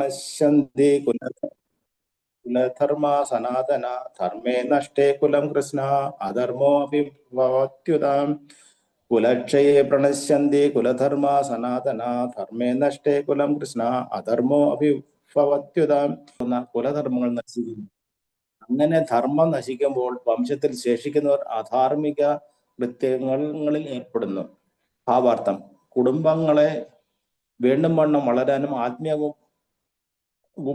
പ്രണശ്യന്തി കുലധർമ്മ സനാതന ധർമ്മേ നഷ്ടേ കുലം കൃഷ്ണ അധർമ്മോ അഭിഭവത്യുതാം കുലക്ഷയെ പ്രണശ്യന്തി കുലധർമ്മ സനാതന ധർമ്മേ നഷ്ടേ കുലം കൃഷ്ണ അധർമ്മോ അഭിഭവത്യുതാം. കുലധർമ്മങ്ങൾ നശിക്കുന്നു. അങ്ങനെ ധർമ്മം നശിക്കുമ്പോൾ വംശത്തിൽ ശേഷിക്കുന്നവർ അധാർമിക കൃത്യങ്ങളിൽ ഏർപ്പെടുന്നു. ഭാവാർത്ഥം: കുടുംബങ്ങളെ വീണ്ടും വണ്ണം വളരാനും ആത്മീയ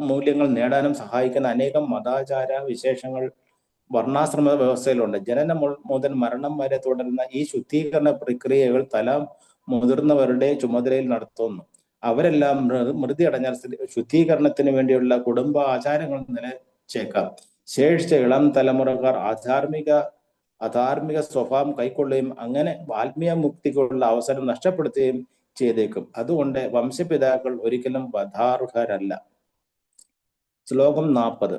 മൂല്യങ്ങൾ നേടാനും സഹായിക്കുന്ന അനേകം മതാചാര വിശേഷങ്ങൾ വർണ്ണാശ്രമ വ്യവസ്ഥയിലുണ്ട്. ജനനം മുതൽ മരണം വരെ തുടരുന്ന ഈ ശുദ്ധീകരണ പ്രക്രിയകൾ തല മുതിർന്നവരുടെ ചുമതലയിൽ നടത്തുന്നു. അവരെല്ലാം മൃതി അടഞ്ഞാൽ ശുദ്ധീകരണത്തിന് വേണ്ടിയുള്ള കുടുംബ ആചാരങ്ങൾ നിലച്ചേക്കാം. ശേഷിച്ച ഇളം തലമുറക്കാർ അധാർമിക സ്വഭാവം കൈക്കൊള്ളുകയും അങ്ങനെ ആത്മീയ മുക്തിക്കുള്ള അവസരം നഷ്ടപ്പെടുത്തുകയും ചെയ്തേക്കും. അതുകൊണ്ട് വംശപിതാക്കൾ ഒരിക്കലും വധാർഹരല്ല. ശ്ലോകം 40.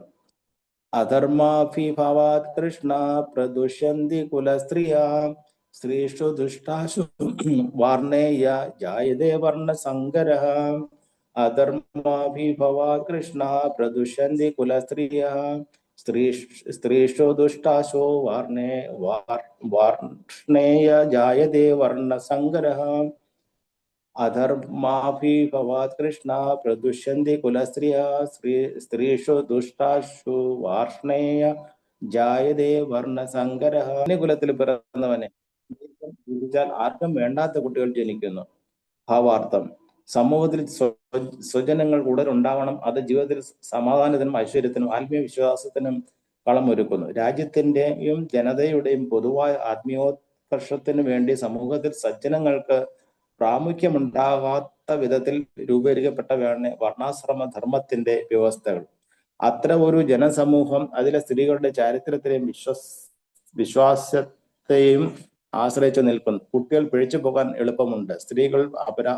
അധർമാഭിഭവാത് കൃഷ്ണ പ്രദുഷ്യന്തി കുലസ്ത്രീയാ സ്ത്രീഷു ദുഷ്ടാശു വാർണേയ ജായതേ വർണ്ണസങ്കരഃ. അധർമാഭിഭവാത് കൃഷ്ണ പ്രദുഷ്യന്തി കുലസ്ത്രീയാ സ്ത്രീഷു ദുഷ്ടാശു വാർണേയ ജായതേ വർണ്ണസങ്കരഃ. അധർമാഭിഭവാത് കൃഷ്ണ പ്രദുഷ്യന്തി കുലസ്ത്രീയാ സ്ത്രീഷു ദുഷ്ടാശു വാർഷ്ണേയ ജായതേ വർണ്ണസങ്കരഃ. കുലത്തിൽ പിറന്നവനെ ആർക്കും വേണ്ടാത്ത കുട്ടികൾ ജനിക്കുന്നു. ഭാവാർത്ഥം: സമൂഹത്തിൽ സ്വജനങ്ങൾ ഉടനുണ്ടാവണം. അത് ജീവിതത്തിൽ സമാധാനത്തിനും ഐശ്വര്യത്തിനും ആത്മീയ വിശ്വാസത്തിനും കളമൊരുക്കുന്നു. രാജ്യത്തിന്റെയും ജനതയുടെയും പൊതുവായ ആത്മീയോത്കർഷത്തിനു വേണ്ടി സമൂഹത്തിൽ സജ്ജനങ്ങൾക്ക് പ്രാമുഖ്യമുണ്ടാകാത്ത വിധത്തിൽ രൂപീകരിക്കപ്പെട്ടവയാണ് വർണ്ണാശ്രമ ധർമ്മത്തിന്റെ വ്യവസ്ഥകൾ. അത്ര ഒരു ജനസമൂഹം അതിലെ സ്ത്രീകളുടെ ചാരിത്രത്തെയും വിശ്വാസത്തെയും ആശ്രയിച്ചു നിൽക്കുന്നു. കുട്ടികൾ പിഴച്ചു പോകാൻ എളുപ്പമുണ്ട്. സ്ത്രീകൾ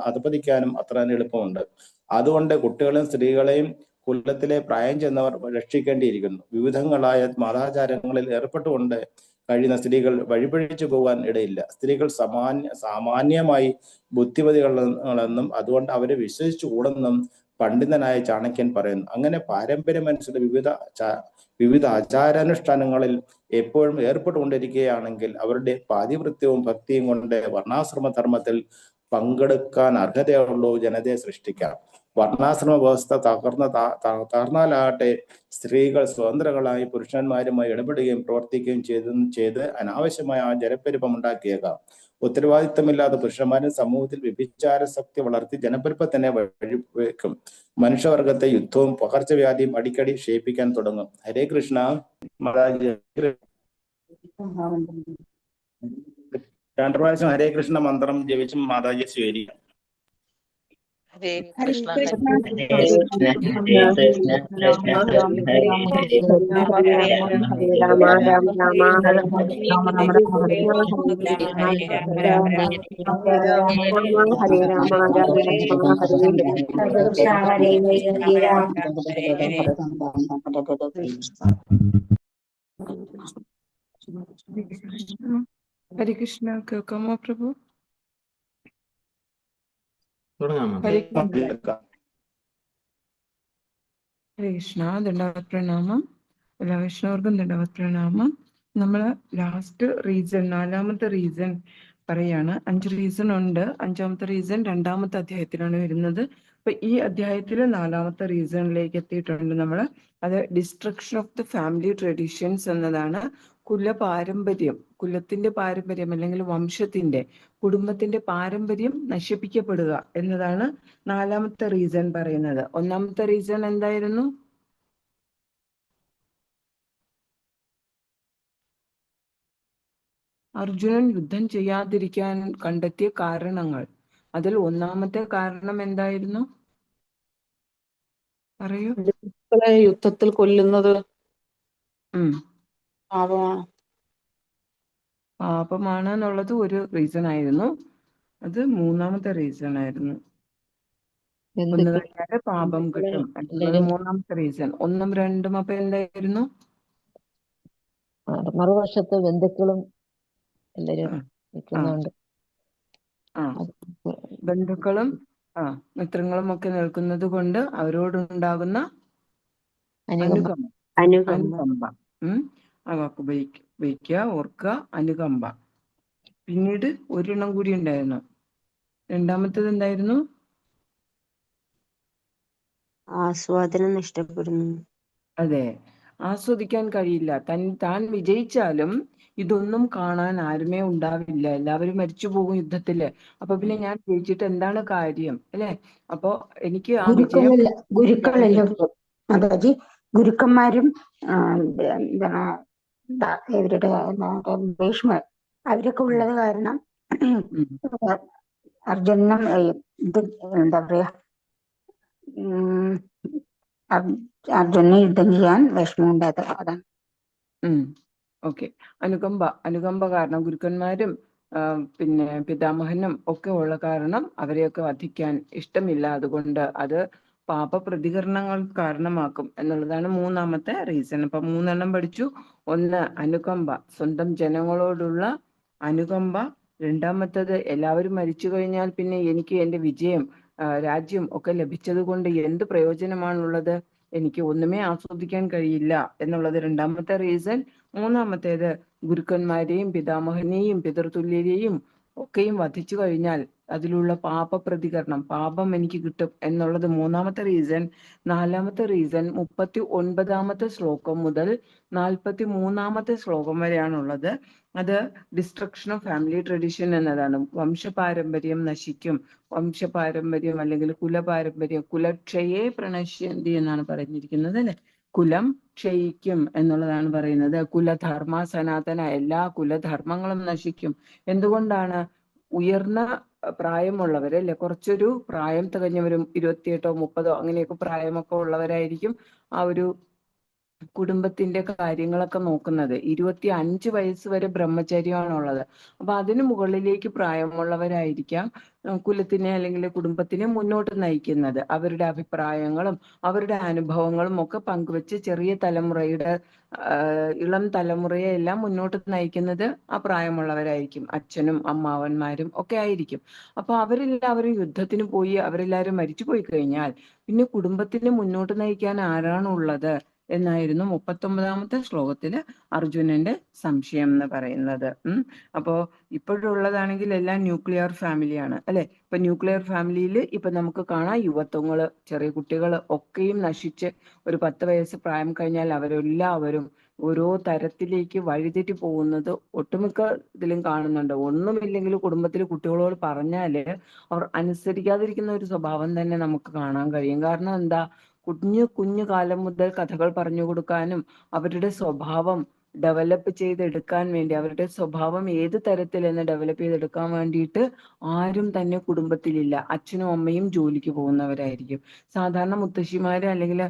അധപതിക്കാനും അത്ര എളുപ്പമുണ്ട്. അതുകൊണ്ട് കുട്ടികളെയും സ്ത്രീകളെയും കുലത്തിലെ പ്രായം ചെന്നവർ രക്ഷിക്കേണ്ടിയിരിക്കുന്നു. വിവിധങ്ങളായ മതാചാരങ്ങളിൽ ഏർപ്പെട്ടുകൊണ്ട് കഴിയുന്ന സ്ത്രീകൾ വഴിപഴിച്ചു പോകാൻ ഇടയില്ല. സ്ത്രീകൾ സാമാന്യമായി ബുദ്ധിമതികളെന്നും അതുകൊണ്ട് അവരെ വിശ്വസിച്ചുകൂടെന്നും പണ്ഡിതനായ ചാണക്യൻ പറയുന്നു. അങ്ങനെ പാരമ്പര്യമനുസരിച്ച് വിവിധ ആചാരാനുഷ്ഠാനങ്ങളിൽ എപ്പോഴും ഏർപ്പെട്ടുകൊണ്ടിരിക്കുകയാണെങ്കിൽ അവരുടെ പാതിവൃത്യവും ഭക്തിയും കൊണ്ട് വർണ്ണാശ്രമ ധർമ്മത്തിൽ പങ്കെടുക്കാൻ അർഹതയുള്ള ജനതയെ സൃഷ്ടിക്കാം. വർണ്ണാശ്രമ വ്യവസ്ഥ തകർന്നാലാകട്ടെ സ്ത്രീകൾ സ്വതന്ത്രകളായി പുരുഷന്മാരുമായി ഇടപെടുകയും പ്രവർത്തിക്കുകയും ചെയ്ത് അനാവശ്യമായ ജനപ്പെരുപ്പം ഉണ്ടാക്കിയേക്കാം. ഉത്തരവാദിത്തമില്ലാത്ത പുരുഷന്മാരും സമൂഹത്തിൽ വ്യഭിചാരശക്തി വളർത്തി ജനപ്പെരുപ്പത്തിനെ വഴിവെക്കും. മനുഷ്യവർഗത്തെ യുദ്ധവും പകർച്ചവ്യാധിയും അടിക്കടി ക്ഷയിപ്പിക്കാൻ തുടങ്ങും. ഹരേ കൃഷ്ണ. രണ്ടു പ്രാവശ്യം ഹരേ കൃഷ്ണ മന്ത്രം ജപിച്ചും മാതാജി സ്വീകരിക്കാം. ഹരേ കൃഷ്ണ ഹരേ കൃഷ്ണ. കേൾക്കാമോ പ്രഭു? ഹരേ കൃഷ്ണ. ദണ്ഡവത് പ്രണാമം. എല്ലാ വൈഷ്ണവർക്കും ദണ്ഡവത് പ്രണാമം. നമ്മള് ലാസ്റ്റ് റീസൺ, 4ാമത്തെ റീസൺ പറയാണ്. 5 റീസൺ ഉണ്ട്. 5ാമത്തെ റീസൺ 2ാമത്തെ അധ്യായത്തിലാണ് വരുന്നത്. അപ്പൊ ഈ അധ്യായത്തില് 4ാമത്തെ റീസണിലേക്ക് എത്തിയിട്ടുണ്ട് നമ്മള്. അത് destruction of the family traditions എന്നതാണ്. കുലത്തിന്റെ പാരമ്പര്യം അല്ലെങ്കിൽ വംശത്തിന്റെ, കുടുംബത്തിന്റെ പാരമ്പര്യം നശിപ്പിക്കപ്പെടുക എന്നതാണ് 4ാമത്തെ റീസൺ പറയുന്നത്. 1ാമത്തെ റീസൺ എന്തായിരുന്നു? അർജുനൻ യുദ്ധം ചെയ്യാതിരിക്കാൻ കണ്ടെത്തിയ കാരണങ്ങൾ. അതിൽ 1ാമത്തെ കാരണം എന്തായിരുന്നു? പറയൂ. യുദ്ധത്തിൽ കൊല്ലുന്നത് പാപമാണ് എന്നുള്ളത് ഒരു റീസൺ ആയിരുന്നു. അത് 3ാമത്തെ റീസൺ ആയിരുന്നു. ഒന്ന് കഴിഞ്ഞാല് പാപം കിട്ടും എന്നുള്ളത് 3ാമത്തെ റീസൺ. 1ഉം 2ഉം അപ്പൊ എന്തായിരുന്നു? മറുവശത്ത് ബന്ധുക്കളും എല്ലാരും നിൽക്കുന്നുണ്ട്. ബന്ധുക്കളും മിത്രങ്ങളും ഒക്കെ നിൽക്കുന്നത് കൊണ്ട് അവരോടുണ്ടാകുന്ന അനുകമ്പ. അനുകമ്പ അനുകമ്പ. അനുകമ്പ ആ വാക്ക് ഉപയോഗിക്കുക, ഓർക്കുക, അനുകമ്പ. പിന്നീട് ഒരെണ്ണം കൂടി ഉണ്ടായിരുന്നു. രണ്ടാമത്തേത് എന്തായിരുന്നു? ആസ്വാദനം നഷ്ടപ്പെടുന്നു. അതെ, ആസ്വദിക്കാൻ കഴിയില്ല. താൻ വിജയിച്ചാലും ഇതൊന്നും കാണാൻ ആരുമേ ഉണ്ടാവില്ല, എല്ലാവരും മരിച്ചു പോകും യുദ്ധത്തില്. അപ്പൊ പിന്നെ ഞാൻ ജയിച്ചിട്ട് എന്താണ് കാര്യം, അല്ലെ? അപ്പൊ എനിക്ക് ആ വിജയം ഗുരുക്കളെല്ലാം അതായത് ഗുരുക്കന്മാരും എന്താണ് ഇവരുടെ ഭീഷ്മ അവരൊക്കെ ഉള്ളത് കാരണം അർജുനനും ഇത് എന്താ പറയാ അർജുനന് യുദ്ധം ചെയ്യാൻ വിഷമമുണ്ടായത് അതാണ്. ഓക്കെ. അനുകമ്പ കാരണം ഗുരുക്കന്മാരും പിന്നെ പിതാമഹനും ഒക്കെ ഉള്ള കാരണം അവരെയൊക്കെ വധിക്കാൻ ഇഷ്ടമില്ല. അതുകൊണ്ട് അത് പാപപ്രതികരണങ്ങൾ കാരണമാക്കും എന്നുള്ളതാണ് മൂന്നാമത്തെ റീസൺ. അപ്പൊ 3 പഠിച്ചു. ഒന്ന്, അനുകമ്പ, സ്വന്തം ജനങ്ങളോടുള്ള അനുകമ്പ. രണ്ടാമത്തത്, എല്ലാവരും മരിച്ചു കഴിഞ്ഞാൽ പിന്നെ എനിക്ക് എന്റെ വിജയം, രാജ്യം ഒക്കെ ലഭിച്ചത് കൊണ്ട് എന്ത് പ്രയോജനമാണുള്ളത്? എനിക്ക് ഒന്നുമേ ആസ്വദിക്കാൻ കഴിയില്ല എന്നുള്ളത് രണ്ടാമത്തെ റീസൺ. മൂന്നാമത്തേത്, ഗുരുക്കന്മാരെയും പിതാമഹനെയും പിതൃതുല്യരെയും ഒക്കെയും വധിച്ചു കഴിഞ്ഞാൽ അതിലുള്ള പാപപ്രതികരണം, പാപം എനിക്ക് കിട്ടും എന്നുള്ളത് മൂന്നാമത്തെ റീസൺ. നാലാമത്തെ റീസൺ 39 ശ്ലോകം മുതൽ 43 ശ്ലോകം വരെയാണുള്ളത്. അത് ഡിസ്ട്രക്ഷൻ ഓഫ് ഫാമിലി ട്രഡീഷൻ എന്നതാണ്. വംശപാരമ്പര്യം നശിക്കും. വംശപാരമ്പര്യം അല്ലെങ്കിൽ കുലപാരമ്പര്യം, കുലക്ഷയെ പ്രണശ്യന്തി എന്നാണ് പറഞ്ഞിരിക്കുന്നത്, അല്ലെ? കുലം ക്ഷയിക്കും എന്നുള്ളതാണ് പറയുന്നത്. കുലധർമ്മ സനാതന, എല്ലാ കുലധർമ്മങ്ങളും നശിക്കും. എന്തുകൊണ്ടാണ്? ഉയർന്ന പ്രായമുള്ളവര്, അല്ലെ, കുറച്ചൊരു പ്രായം തികഞ്ഞവരും 28 30 അങ്ങനെയൊക്കെ പ്രായമൊക്കെ ഉള്ളവരായിരിക്കും ആ ഒരു കുടുംബത്തിന്റെ കാര്യങ്ങളൊക്കെ നോക്കുന്നത്. 25 വയസ്സ് വരെ ബ്രഹ്മചര്യമാണുള്ളത്. അപ്പൊ അതിന് മുകളിലേക്ക് പ്രായമുള്ളവരായിരിക്കാം കുലത്തിനെ അല്ലെങ്കിൽ കുടുംബത്തിനെ മുന്നോട്ട് നയിക്കുന്നത്. അവരുടെ അഭിപ്രായങ്ങളും അവരുടെ അനുഭവങ്ങളും ഒക്കെ പങ്കുവെച്ച് ചെറിയ തലമുറയുടെ ഇളം തലമുറയെ എല്ലാം മുന്നോട്ട് നയിക്കുന്നത് ആ പ്രായമുള്ളവരായിരിക്കും. അച്ഛനും അമ്മാവന്മാരും ഒക്കെ ആയിരിക്കും. അപ്പൊ അവരെല്ലാവരും യുദ്ധത്തിന് പോയി അവരെല്ലാവരും മരിച്ചു പോയി കഴിഞ്ഞാൽ പിന്നെ കുടുംബത്തിനെ മുന്നോട്ട് നയിക്കാൻ ആരാണുള്ളത് എന്നായിരുന്നു 39 ശ്ലോകത്തില് അർജുനന്റെ സംശയം എന്ന് പറയുന്നത്. അപ്പോ ഇപ്പോഴുള്ളതാണെങ്കിൽ എല്ലാം ന്യൂക്ലിയർ ഫാമിലിയാണ്, അല്ലെ? ഇപ്പൊ ന്യൂക്ലിയർ ഫാമിലിയിൽ ഇപ്പൊ നമുക്ക് കാണാം യുവത്വങ്ങള്, ചെറിയ കുട്ടികൾ ഒക്കെയും നശിച്ച് ഒരു 10 വയസ്സ് പ്രായം കഴിഞ്ഞാൽ അവരെല്ലാവരും ഓരോ തരത്തിലേക്ക് വഴിതെറ്റി പോകുന്നത് ഒട്ടുമിക്ക ഇതിലും കാണുന്നുണ്ട്. ഒന്നുമില്ലെങ്കിൽ കുടുംബത്തിൽ കുട്ടികളോട് പറഞ്ഞാല് അവർ അനുസരിക്കാതിരിക്കുന്ന ഒരു സ്വഭാവം തന്നെ നമുക്ക് കാണാൻ കഴിയും. കാരണം എന്താ? കുഞ്ഞു കാലം മുതൽ കഥകൾ പറഞ്ഞു കൊടുക്കാനും അവരുടെ സ്വഭാവം ഡെവലപ്പ് ചെയ്തെടുക്കാൻ വേണ്ടി, അവരുടെ സ്വഭാവം ഏത് തരത്തിലെന്ന് ഡെവലപ്പ് ചെയ്തെടുക്കാൻ വേണ്ടിയിട്ട് ആരും തന്നെ കുടുംബത്തിലില്ല. അച്ഛനും അമ്മയും ജോലിക്ക് പോകുന്നവരായിരിക്കും. സാധാരണ മുത്തശ്ശിമാര് അല്ലെങ്കിൽ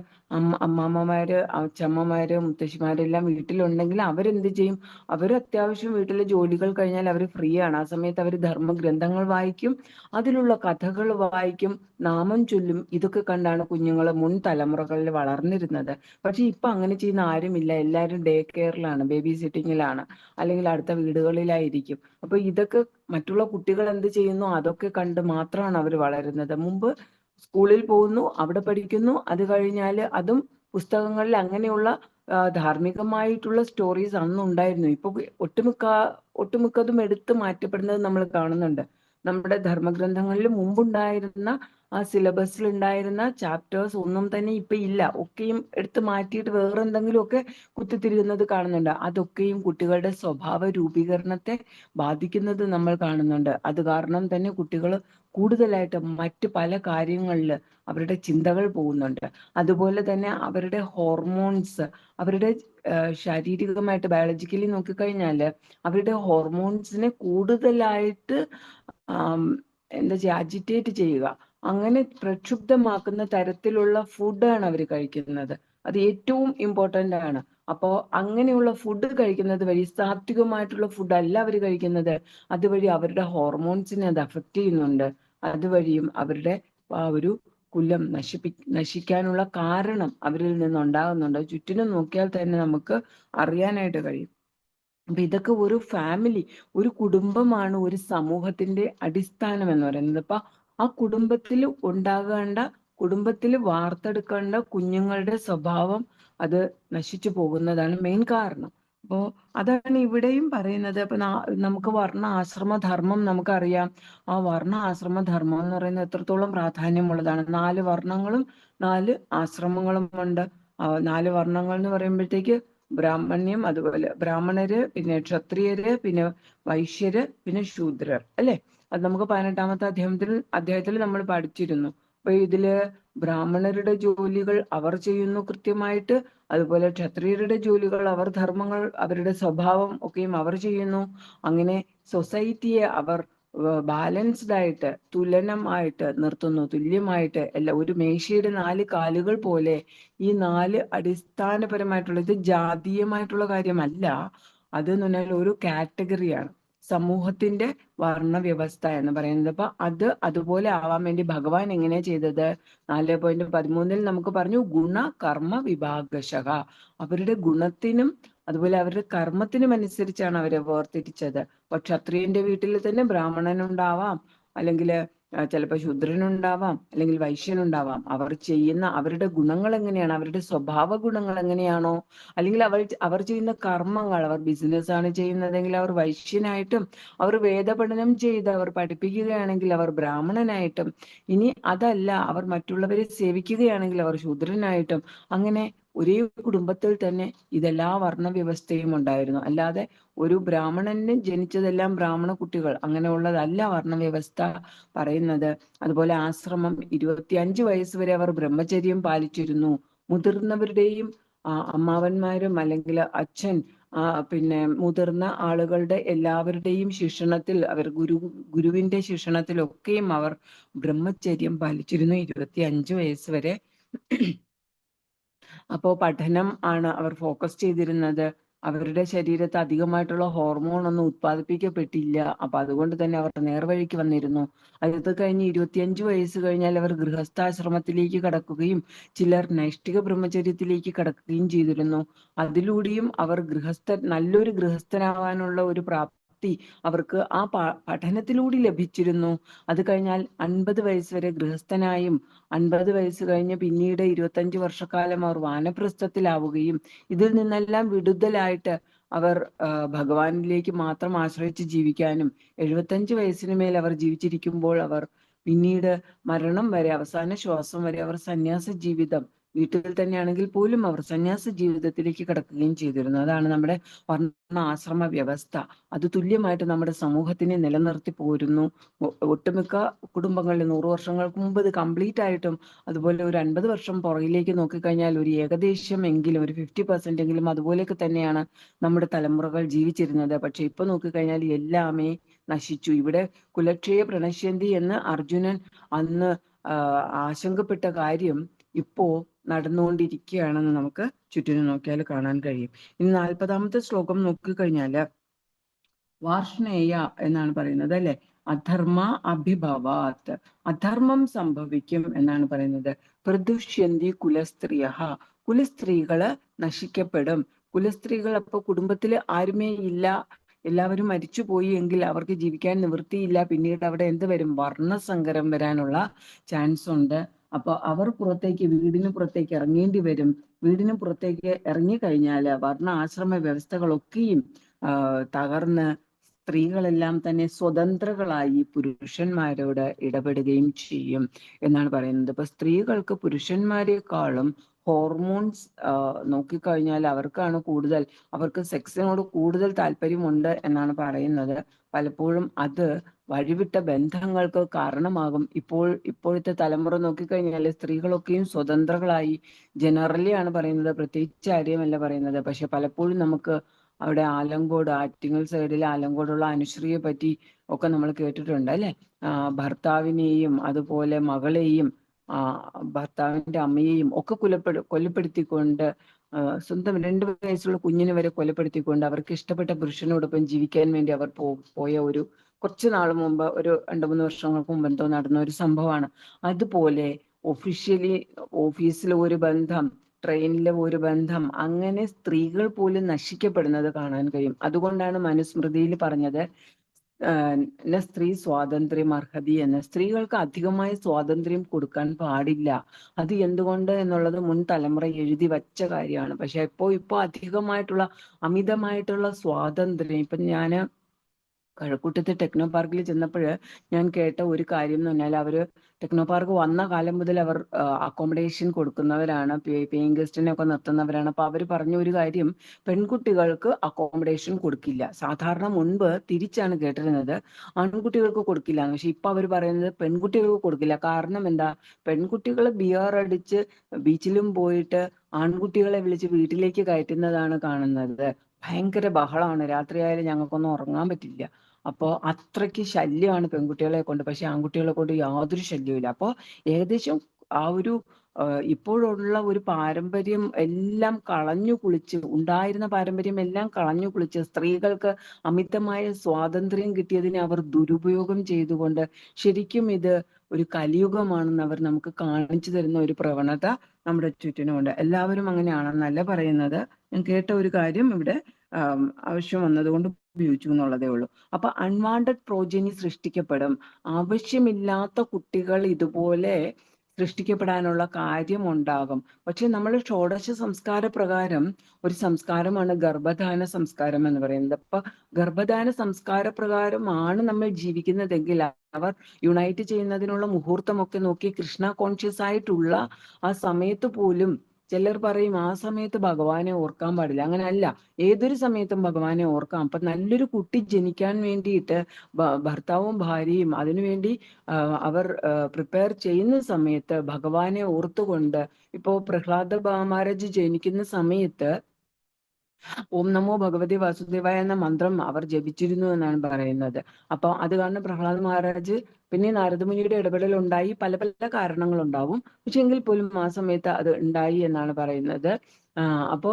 അമ്മാമ്മമാര്, അച്ചമ്മമാര്, മുത്തശ്ശിമാരെല്ലാം വീട്ടിലുണ്ടെങ്കിൽ അവരെന്ത് ചെയ്യും? അവർ അത്യാവശ്യം വീട്ടിലെ ജോലികൾ കഴിഞ്ഞാൽ അവർ ഫ്രീ ആണ്. ആ സമയത്ത് അവർ ധർമ്മഗ്രന്ഥങ്ങൾ വായിക്കും, അതിലുള്ള കഥകൾ വായിക്കും, നാമം ചൊല്ലും. ഇതൊക്കെ കണ്ടാണ് കുഞ്ഞുങ്ങൾ മുൻ തലമുറകളിൽ വളർന്നിരുന്നത്. പക്ഷെ ഇപ്പൊ അങ്ങനെ ചെയ്യുന്ന ആരുമില്ല. എല്ലാവരും ഡേ കെയറിലാണ്, ബേബി സിറ്റിങ്ങിലാണ്, അല്ലെങ്കിൽ അടുത്ത വീടുകളിലായിരിക്കും. അപ്പൊ ഇതൊക്കെ മറ്റുള്ള കുട്ടികൾ എന്ത് ചെയ്യുന്നു അതൊക്കെ കണ്ട് മാത്രമാണ് അവർ വളരുന്നത്. മുമ്പ് സ്കൂളിൽ പോകുന്നു, അവിടെ പഠിക്കുന്നു, അത് കഴിഞ്ഞാല് അതും പുസ്തകങ്ങളിൽ അങ്ങനെയുള്ള ധാർമ്മികമായിട്ടുള്ള സ്റ്റോറീസ് അന്നുണ്ടായിരുന്നു. ഇപ്പൊ ഒട്ടുമിക്കതും എടുത്തു മാറ്റപ്പെടുന്നത് നമ്മൾ കാണുന്നുണ്ട്. നമ്മുടെ ധർമ്മഗ്രന്ഥങ്ങളിൽ മുമ്പുണ്ടായിരുന്ന ആ സിലബസിൽ ഉണ്ടായിരുന്ന ചാപ്റ്റേഴ്സ് ഒന്നും തന്നെ ഇപ്പൊ ഇല്ല. ഒക്കെയും എടുത്ത് മാറ്റിയിട്ട് വേറെ എന്തെങ്കിലുമൊക്കെ കുത്തിത്തിരിയുന്നത് കാണുന്നുണ്ട്. അതൊക്കെയും കുട്ടികളുടെ സ്വഭാവ രൂപീകരണത്തെ ബാധിക്കുന്നത് നമ്മൾ കാണുന്നുണ്ട്. അത് കാരണം തന്നെ കുട്ടികൾ കൂടുതലായിട്ട് മറ്റു പല കാര്യങ്ങളിൽ അവരുടെ ചിന്തകൾ പോകുന്നുണ്ട്. അതുപോലെ തന്നെ അവരുടെ ഹോർമോൺസ്, അവരുടെ ശാരീരികമായിട്ട് ബയോളജിക്കലി നോക്കിക്കഴിഞ്ഞാല് അവരുടെ ഹോർമോൺസിനെ കൂടുതലായിട്ട് എന്താ ചെയ്യുക, അജിറ്റേറ്റ് ചെയ്യുക, അങ്ങനെ പ്രക്ഷുബ്ധമാക്കുന്ന തരത്തിലുള്ള ഫുഡാണ് അവർ കഴിക്കുന്നത്. അത് ഏറ്റവും ഇമ്പോർട്ടൻ്റ് ആണ്. അപ്പോ അങ്ങനെയുള്ള ഫുഡ് കഴിക്കുന്നത് വഴി, സാത്വികമായിട്ടുള്ള ഫുഡ് അല്ല അവർ കഴിക്കുന്നത്, അതുവഴി അവരുടെ ഹോർമോൺസിനെ അത് അഫക്റ്റ് ചെയ്യുന്നുണ്ട്. അതുവഴിയും അവരുടെ ആ ഒരു കുലം നശിക്കാനുള്ള കാരണം അവരിൽ നിന്നുണ്ടാകുന്നുണ്ട്. ചുറ്റിനും നോക്കിയാൽ തന്നെ നമുക്ക് അറിയാനായിട്ട് കഴിയും. അപ്പൊ ഇതൊക്കെ ഒരു ഫാമിലി, ഒരു കുടുംബമാണ് ഒരു സമൂഹത്തിന്റെ അടിസ്ഥാനം എന്ന് പറയുന്നത്. അപ്പൊ ആ കുടുംബത്തിൽ ഉണ്ടാകേണ്ട, കുടുംബത്തിൽ വാർത്തെടുക്കേണ്ട കുഞ്ഞുങ്ങളുടെ സ്വഭാവം അത് നശിച്ചു പോകുന്നതാണ് മെയിൻ കാരണം. അപ്പോ അതാണ് ഇവിടെയും പറയുന്നത്. അപ്പൊ നമുക്ക് വർണ്ണ ആശ്രമ ധർമ്മം നമുക്കറിയാം. ആ വർണ്ണ ആശ്രമ ധർമ്മം എന്ന് പറയുന്നത് എത്രത്തോളം പ്രാധാന്യമുള്ളതാണ്. 4 വർണ്ണങ്ങളും 4 ആശ്രമങ്ങളും ഉണ്ട്. 4 വർണ്ണങ്ങൾ എന്ന് പറയുമ്പോഴത്തേക്ക് ബ്രാഹ്മണ്യം, അതുപോലെ ബ്രാഹ്മണര്, പിന്നെ ക്ഷത്രിയര്, പിന്നെ വൈശ്യര്, പിന്നെ ശൂദ്രർ, അല്ലെ? അത് നമുക്ക് 18ാമത്തെ അധ്യായത്തിൽ നമ്മൾ പഠിച്ചിരുന്നു. അപ്പൊ ഇതില് ബ്രാഹ്മണരുടെ ജോലികൾ അവർ ചെയ്യുന്നു കൃത്യമായിട്ട്, അതുപോലെ ക്ഷത്രിയരുടെ ജോലികൾ, അവർ ധർമ്മങ്ങൾ, അവരുടെ സ്വഭാവം ഒക്കെയും അവർ ചെയ്യുന്നു. അങ്ങനെ സൊസൈറ്റിയെ അവർ ബാലൻസ്ഡ് ആയിട്ട്, തുലനമായിട്ട് നിർത്തുന്നു, തുല്യമായിട്ട്. എല്ലാം ഒരു മേശയുടെ 4 കാലുകൾ പോലെ ഈ 4 അടിസ്ഥാനപരമായിട്ടുള്ള, ഇത് ജാതീയമായിട്ടുള്ള കാര്യമല്ല, അത് എന്ന് പറഞ്ഞാൽ ഒരു കാറ്റഗറിയാണ് സമൂഹത്തിന്റെ വർണ്ണവ്യവസ്ഥ എന്ന് പറയുന്നത്. അപ്പൊ അത് അതുപോലെ ആവാൻ വേണ്ടി ഭഗവാൻ എങ്ങനെയാ ചെയ്തത്? 4.13 നമുക്ക് പറഞ്ഞു, ഗുണ കർമ്മ വിഭാഗശഃ. അവരുടെ ഗുണത്തിനും അതുപോലെ അവരുടെ കർമ്മത്തിനും അനുസരിച്ചാണ് അവരെ വേർതിരിച്ചത്. അപ്പൊ ക്ഷത്രിയന്റെ വീട്ടിൽ തന്നെ ബ്രാഹ്മണനുണ്ടാവാം, അല്ലെങ്കിൽ ചിലപ്പോൾ ശൂദ്രനുണ്ടാവാം, അല്ലെങ്കിൽ വൈശ്യനുണ്ടാവാം. അവർ ചെയ്യുന്ന അവരുടെ ഗുണങ്ങൾ എങ്ങനെയാണ്, അവരുടെ സ്വഭാവ ഗുണങ്ങൾ എങ്ങനെയാണോ, അല്ലെങ്കിൽ അവർ ചെയ്യുന്ന കർമ്മങ്ങൾ, അവർ ബിസിനസ് ആണ് ചെയ്യുന്നതെങ്കിൽ അവർ വൈശ്യനായിട്ടും, അവർ വേദപഠനം ചെയ്ത് അവർ പഠിപ്പിക്കുകയാണെങ്കിൽ അവർ ബ്രാഹ്മണനായിട്ടും, ഇനി അതല്ല അവർ മറ്റുള്ളവരെ സേവിക്കുകയാണെങ്കിൽ അവർ ശൂദ്രനായിട്ടും, അങ്ങനെ ഒരേ കുടുംബത്തിൽ തന്നെ ഇതെല്ലാ വർണ്ണവ്യവസ്ഥയും ഉണ്ടായിരുന്നു. അല്ലാതെ ഒരു ബ്രാഹ്മണന് ജനിച്ചതെല്ലാം ബ്രാഹ്മണ കുട്ടികൾ, അങ്ങനെയുള്ളതല്ല വർണ്ണവ്യവസ്ഥ പറയുന്നത്. അതുപോലെ ആശ്രമം 25 വയസ്സ് വരെ അവർ ബ്രഹ്മചര്യം പാലിച്ചിരുന്നു. മുതിർന്നവരുടെയും അമ്മാവന്മാരും അല്ലെങ്കിൽ അച്ഛൻ, പിന്നെ മുതിർന്ന ആളുകളുടെ എല്ലാവരുടെയും ശിക്ഷണത്തിൽ, അവർ ഗുരുവിന്റെ ശിക്ഷണത്തിലൊക്കെയും അവർ ബ്രഹ്മചര്യം പാലിച്ചിരുന്നു 25 വയസ്സ് വരെ. അപ്പോ പഠനം ആണ് അവർ ഫോക്കസ് ചെയ്തിരുന്നത്. അവരുടെ ശരീരത്ത് അധികമായിട്ടുള്ള ഹോർമോൺ ഒന്നും ഉത്പാദിപ്പിക്കപ്പെട്ടില്ല. അപ്പൊ അതുകൊണ്ട് തന്നെ അവർ നേർവഴിക്ക് വന്നിരുന്നു. അത് കഴിഞ്ഞ് 25 വയസ്സ് കഴിഞ്ഞാൽ അവർ ഗൃഹസ്ഥാശ്രമത്തിലേക്ക് കടക്കുകയും ചിലർ നൈഷ്ഠിക ബ്രഹ്മചര്യത്തിലേക്ക് കടക്കുകയും ചെയ്തിരുന്നു. അതിലൂടെയും അവർ നല്ലൊരു ഗൃഹസ്ഥനാവാനുള്ള ഒരു പ്രാപ്തി അവർക്ക് ആ പഠനത്തിലൂടെ ലഭിച്ചിരുന്നു. അത് കഴിഞ്ഞാൽ 50 വയസ്സ് വരെ ഗൃഹസ്ഥനായും 50 വയസ്സ് കഴിഞ്ഞ് പിന്നീട് 25 വർഷക്കാലം അവർ വാനപ്രസ്ഥത്തിലാവുകയും ഇതിൽ നിന്നെല്ലാം വിടുതലായിട്ട് അവർ ഭഗവാനിലേക്ക് മാത്രം ആശ്രയിച്ച് ജീവിക്കാനും, 75 വയസ്സിന് മേൽ അവർ ജീവിച്ചിരിക്കുമ്പോൾ അവർ പിന്നീട് മരണം വരെ, അവസാന ശ്വാസം വരെ അവർ സന്യാസ ജീവിതം, വീട്ടിൽ തന്നെയാണെങ്കിൽ പോലും അവർ സന്യാസ ജീവിതത്തിലേക്ക് കടക്കുകയും ചെയ്തിരുന്നു. അതാണ് നമ്മുടെ വർണ്ണ ആശ്രമ വ്യവസ്ഥ. അത് തുല്യമായിട്ട് നമ്മുടെ സമൂഹത്തിനെ നിലനിർത്തി പോരുന്നു. ഒട്ടുമിക്ക കുടുംബങ്ങളിൽ 100 വർഷങ്ങൾക്ക് മുമ്പ് ഇത് കംപ്ലീറ്റ് ആയിട്ടും, അതുപോലെ ഒരു 50 വർഷം പുറകിലേക്ക് നോക്കിക്കഴിഞ്ഞാൽ ഒരു ഏകദേശം എങ്കിലും ഒരു 50% എങ്കിലും അതുപോലെയൊക്കെ തന്നെയാണ് നമ്മുടെ തലമുറകൾ ജീവിച്ചിരുന്നത്. പക്ഷെ ഇപ്പൊ നോക്കിക്കഴിഞ്ഞാൽ എല്ലാമേ നശിച്ചു. ഇവിടെ കുലക്ഷയ പ്രണശ്യന്തി എന്ന് അർജുനൻ അന്ന് ആശങ്കപ്പെട്ട കാര്യം ഇപ്പോ നടന്നുകൊണ്ടിരിക്കുകയാണെന്ന് നമുക്ക് ചുറ്റിനും നോക്കിയാൽ കാണാൻ കഴിയും. ഇനി 40ാമത്തെ ശ്ലോകം നോക്കിക്കഴിഞ്ഞാല് വാർഷ്ണേയ എന്നാണ് പറയുന്നത്, അല്ലെ? അധർമ്മ അഭിഭവാത്, അധർമ്മം സംഭവിക്കും എന്നാണ് പറയുന്നത്. പ്രദുഷ്യന്തി കുലസ്ത്രീയ, കുലസ്ത്രീകള് നശിക്കപ്പെടും. കുലസ്ത്രീകൾ അപ്പൊ കുടുംബത്തിൽ ആരുമേ ഇല്ല, എല്ലാവരും മരിച്ചുപോയി എങ്കിൽ അവർക്ക് ജീവിക്കാൻ നിവൃത്തിയില്ല. പിന്നീട് അവിടെ എന്ത് വരും? വർണ്ണസങ്കരം വരാനുള്ള ചാൻസ് ഉണ്ട്. അപ്പൊ അവർ വീടിന് പുറത്തേക്ക് ഇറങ്ങേണ്ടി വരും. വീടിന് പുറത്തേക്ക് ഇറങ്ങിക്കഴിഞ്ഞാൽ വർണ്ണ ആശ്രമ വ്യവസ്ഥകളൊക്കെയും തകർന്ന് സ്ത്രീകളെല്ലാം തന്നെ സ്വതന്ത്രകളായി പുരുഷന്മാരോട് ഇടപെടുകയും ചെയ്യും എന്നാണ് പറയുന്നത്. ഇപ്പൊ സ്ത്രീകൾക്ക് പുരുഷന്മാരെക്കാളും ഹോർമോൺസ് നോക്കിക്കഴിഞ്ഞാൽ അവർക്കാണ് കൂടുതൽ, അവർക്ക് സെക്സിനോട് കൂടുതൽ താല്പര്യമുണ്ട് എന്നാണ് പറയുന്നത്. പലപ്പോഴും അത് വഴിവിട്ട ബന്ധങ്ങൾക്ക് കാരണമാകും. ഇപ്പോഴത്തെ തലമുറ നോക്കിക്കഴിഞ്ഞാൽ സ്ത്രീകളൊക്കെയും സ്വതന്ത്രകളായി, ജനറലി ആണ് പറയുന്നത്, പ്രത്യേകിച്ച് ആരെയുമല്ല പറയുന്നത്. പക്ഷെ പലപ്പോഴും നമുക്ക് അവിടെ ആറ്റിങ്ങൽ സൈഡിലെ ആലങ്കോടുള്ള അനുശ്രീയെ പറ്റി ഒക്കെ നമ്മൾ കേട്ടിട്ടുണ്ട്, അല്ലെ? ഭർത്താവിനെയും അതുപോലെ മകളെയും ഭർത്താവിന്റെ അമ്മയെയും ഒക്കെ കൊലപ്പെടുത്തിക്കൊണ്ട്, സ്വന്തം 2 വയസ്സുള്ള കുഞ്ഞിനെ വരെ കൊലപ്പെടുത്തിക്കൊണ്ട് അവർക്ക് ഇഷ്ടപ്പെട്ട പുരുഷനോടൊപ്പം ജീവിക്കാൻ വേണ്ടി അവർ പോയ ഒരു കുറച്ചു നാൾ മുമ്പ്, ഒരു 2-3 വർഷങ്ങൾക്ക് മുമ്പ് എന്തോ നടന്ന ഒരു സംഭവമാണ്. അതുപോലെ ഓഫീസിലെ ഒരു ബന്ധം, ട്രെയിനിലെ ഒരു ബന്ധം, അങ്ങനെ സ്ത്രീകൾ പോലും നശിക്കപ്പെടുന്നത് കാണാൻ കഴിയും. അതുകൊണ്ടാണ് മനുസ്മൃതിയിൽ പറഞ്ഞത്, ന സ്ത്രീ സ്വാതന്ത്ര്യം അർഹതി എന്ന്. സ്ത്രീകൾക്ക് അധികമായ സ്വാതന്ത്ര്യം കൊടുക്കാൻ പാടില്ല. അത് എന്തുകൊണ്ട് എന്നുള്ളത് മുൻ തലമുറ എഴുതി വച്ച കാര്യമാണ്. പക്ഷെ ഇപ്പോ അധികമായിട്ടുള്ള അമിതമായിട്ടുള്ള സ്വാതന്ത്ര്യം. ഇപ്പൊ ഞാന് കഴക്കൂട്ടത്ത് ടെക്നോ പാർക്കിൽ ചെന്നപ്പോൾ ഞാൻ കേട്ട ഒരു കാര്യം എന്ന് പറഞ്ഞാൽ, അവര് ടെക്നോ പാർക്ക് വന്ന കാലം മുതൽ അവർ അക്കോമഡേഷൻ കൊടുക്കുന്നവരാണ്, പേയിങ് ഗസ്റ്റിനെ ഒക്കെ നിർത്തുന്നവരാണ്. അപ്പൊ അവർ പറഞ്ഞ ഒരു കാര്യം, പെൺകുട്ടികൾക്ക് അക്കോമഡേഷൻ കൊടുക്കില്ല. സാധാരണ മുൻപ് തിരിച്ചാണ് കേട്ടിരുന്നത്, ആൺകുട്ടികൾക്ക് കൊടുക്കില്ല. പക്ഷെ ഇപ്പൊ അവർ പറയുന്നത് പെൺകുട്ടികൾക്ക് കൊടുക്കില്ല. കാരണം എന്താ? പെൺകുട്ടികൾ ബിയർ അടിച്ച് ബീച്ചിലും പോയിട്ട് ആൺകുട്ടികളെ വിളിച്ച് വീട്ടിലേക്ക് കയറ്റുന്നതാണ് കാണുന്നത്. ഭയങ്കര ബഹളമാണ്. രാത്രിയായാലും ഞങ്ങൾക്കൊന്നും ഉറങ്ങാൻ പറ്റില്ല. അപ്പോ അത്രയ്ക്ക് ശല്യമാണ് പെൺകുട്ടികളെ കൊണ്ട്. പക്ഷെ ആൺകുട്ടികളെ കൊണ്ട് യാതൊരു ശല്യവുമില്ല. അപ്പോ ഏകദേശം ആ ഒരു ഇപ്പോഴുള്ള ഒരു പാരമ്പര്യം എല്ലാം കളഞ്ഞു കുളിച്ച്, ഉണ്ടായിരുന്ന പാരമ്പര്യം എല്ലാം കളഞ്ഞു കുളിച്ച് സ്ത്രീകൾക്ക് അമിതമായ സ്വാതന്ത്ര്യം കിട്ടിയതിനെ അവർ ദുരുപയോഗം ചെയ്തുകൊണ്ട് ശരിക്കും ഇത് ഒരു കലിയുഗമാണെന്ന് അവർ നമുക്ക് കാണിച്ചു തരുന്ന ഒരു പ്രവണത നമ്മുടെ ചുറ്റിനുമുണ്ട്. എല്ലാവരും അങ്ങനെയാണെന്നല്ല പറയുന്നത്. ഞാൻ കേട്ട ഒരു കാര്യം ഇവിടെ ആവശ്യം വന്നതുകൊണ്ട് ഉപയോഗിച്ചു എന്നുള്ളതേ ഉള്ളൂ. അപ്പൊ അൺവാണ്ടഡ് പ്രോജനി സൃഷ്ടിക്കപ്പെടും. ആവശ്യമില്ലാത്ത കുട്ടികൾ ഇതുപോലെ സൃഷ്ടിക്കപ്പെടാനുള്ള കാര്യമുണ്ടാകും. പക്ഷെ നമ്മൾ ഷോഡശ സംസ്കാര പ്രകാരം ഒരു സംസ്കാരമാണ് ഗർഭധാന സംസ്കാരം എന്ന് പറയുന്നത്. അപ്പൊ ഗർഭധാന സംസ്കാര പ്രകാരമാണ് നമ്മൾ ജീവിക്കുന്നതെങ്കിൽ അവർ യുണൈറ്റ് ചെയ്യുന്നതിനുള്ള മുഹൂർത്തമൊക്കെ നോക്കി കൃഷ്ണ കോൺഷ്യസ് ആയിട്ടുള്ള ആ സമയത്ത് പോലും ചിലർ പറയും ആ സമയത്ത് ഭഗവാനെ ഓർക്കാൻ പാടില്ല. അങ്ങനെയല്ല, ഏതൊരു സമയത്തും ഭഗവാനെ ഓർക്കാം. അപ്പൊ നല്ലൊരു കുട്ടി ജനിക്കാൻ വേണ്ടിയിട്ട് ഭർത്താവും ഭാര്യയും അതിനുവേണ്ടി അവർ പ്രിപ്പയർ ചെയ്യുന്ന സമയത്ത് ഭഗവാനെ ഓർത്തുകൊണ്ട്, ഇപ്പോ പ്രഹ്ലാദ മഹാരാജ് ജനിക്കുന്ന സമയത്ത് ഓം നമോ ഭഗവതി വാസുദേവായ എന്ന മന്ത്രം അവർ ജപിച്ചിരുന്നു എന്നാണ് പറയുന്നത്. അപ്പൊ അത് കാരണം പ്രഹ്ലാദ മഹാരാജ്, പിന്നെ നാരദമുനിയുടെ ഇടപെടൽ ഉണ്ടായി, പല പല കാരണങ്ങളുണ്ടാവും. പക്ഷെ എങ്കിൽ പോലും ആ സമയത്ത് അത് ഉണ്ടായി എന്നാണ് പറയുന്നത്. അപ്പോ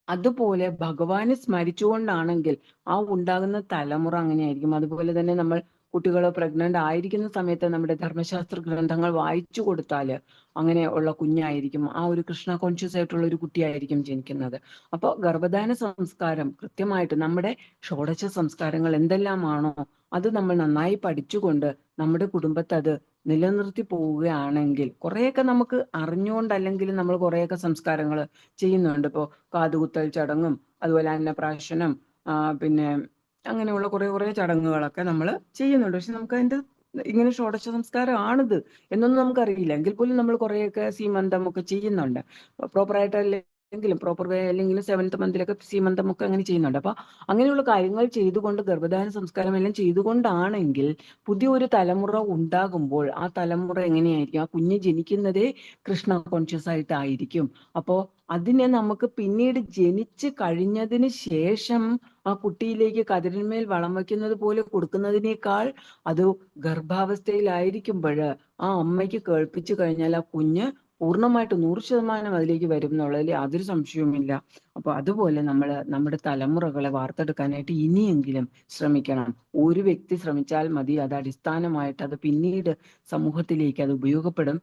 അതുപോലെ ഭഗവാനെ സ്മരിച്ചുകൊണ്ടാണെങ്കിൽ ആ ഉണ്ടാകുന്ന തലമുറ അങ്ങനെയായിരിക്കും. അതുപോലെ തന്നെ നമ്മൾ കുട്ടികൾ പ്രഗ്നന്റ് ആയിരിക്കുന്ന സമയത്ത് നമ്മുടെ ധർമ്മശാസ്ത്ര ഗ്രന്ഥങ്ങൾ വായിച്ചു കൊടുത്താൽ അങ്ങനെ ഉള്ള കുഞ്ഞായിരിക്കും, ആ ഒരു കൃഷ്ണ കോൺഷ്യസ് ആയിട്ടുള്ള ഒരു കുട്ടിയായിരിക്കും ജനിക്കുന്നത്. അപ്പോൾ ഗർഭധാന സംസ്കാരം കൃത്യമായിട്ട് നമ്മുടെ ഷോഡശ സംസ്കാരങ്ങൾ എന്തെല്ലാമാണോ അത് നമ്മൾ നന്നായി പഠിച്ചുകൊണ്ട് നമ്മുടെ കുടുംബത്തെ അത് നിലനിർത്തി പോവുകയാണെങ്കിൽ, കുറേയൊക്കെ നമുക്ക് അറിഞ്ഞുകൊണ്ടല്ലെങ്കിൽ നമ്മൾ കുറേയൊക്കെ സംസ്കാരങ്ങൾ ചെയ്യുന്നുണ്ട്. ഇപ്പോൾ കാതുകുത്തൽ ചടങ്ങും അതുപോലെ അന്നപ്രാശനം, പിന്നെ അങ്ങനെയുള്ള കുറെ ചടങ്ങുകളൊക്കെ നമ്മൾ ചെയ്യുന്നുണ്ട്. പക്ഷെ നമുക്ക് അതിന്റെ ഇങ്ങനെ ഷോഡശ സംസ്കാരം ആണിത് എന്നൊന്നും നമുക്കറിയില്ല. എങ്കിൽ പോലും നമ്മൾ കുറേയൊക്കെ സീമന്തം ഒക്കെ ചെയ്യുന്നുണ്ട്. പ്രോപ്പറായിട്ടല്ലെങ്കിലും പ്രോപ്പർ വേ അല്ലെങ്കിലും 7th മന്തിലൊക്കെ സീമന്തം ഒക്കെ അങ്ങനെ ചെയ്യുന്നുണ്ട്. അപ്പൊ അങ്ങനെയുള്ള കാര്യങ്ങൾ ചെയ്തുകൊണ്ട് ഗർഭധാന സംസ്കാരം എല്ലാം ചെയ്തുകൊണ്ടാണെങ്കിൽ പുതിയൊരു തലമുറ ഉണ്ടാകുമ്പോൾ ആ തലമുറ എങ്ങനെയായിരിക്കും? ആ കുഞ്ഞ് ജനിക്കുന്നതേ കൃഷ്ണ കോൺഷ്യസ് ആയിട്ടായിരിക്കും. അപ്പോ അതിനെ നമുക്ക് പിന്നീട് ജനിച്ച് കഴിഞ്ഞതിന് ശേഷം ആ കുട്ടിയിലേക്ക് കതിരിന്മേൽ വളം വയ്ക്കുന്നത് പോലെ കൊടുക്കുന്നതിനേക്കാൾ അത് ഗർഭാവസ്ഥയിലായിരിക്കുമ്പോൾ ആ അമ്മയ്ക്ക് കേൾപ്പിച്ചു കഴിഞ്ഞാൽ ആ കുഞ്ഞ് പൂർണ്ണമായിട്ട് 100% അതിലേക്ക് വരും എന്നുള്ളതിൽ യാതൊരു സംശയവുമില്ല. അപ്പൊ അതുപോലെ നമ്മൾ നമ്മുടെ തലമുറകളെ വാർത്തെടുക്കാനായിട്ട് ഇനിയെങ്കിലും ശ്രമിക്കണം. ഒരു വ്യക്തി ശ്രമിച്ചാൽ മതി, അത് അടിസ്ഥാനമായിട്ട് അത് പിന്നീട് സമൂഹത്തിലേക്ക് അത് ഉപയോഗപ്പെടും.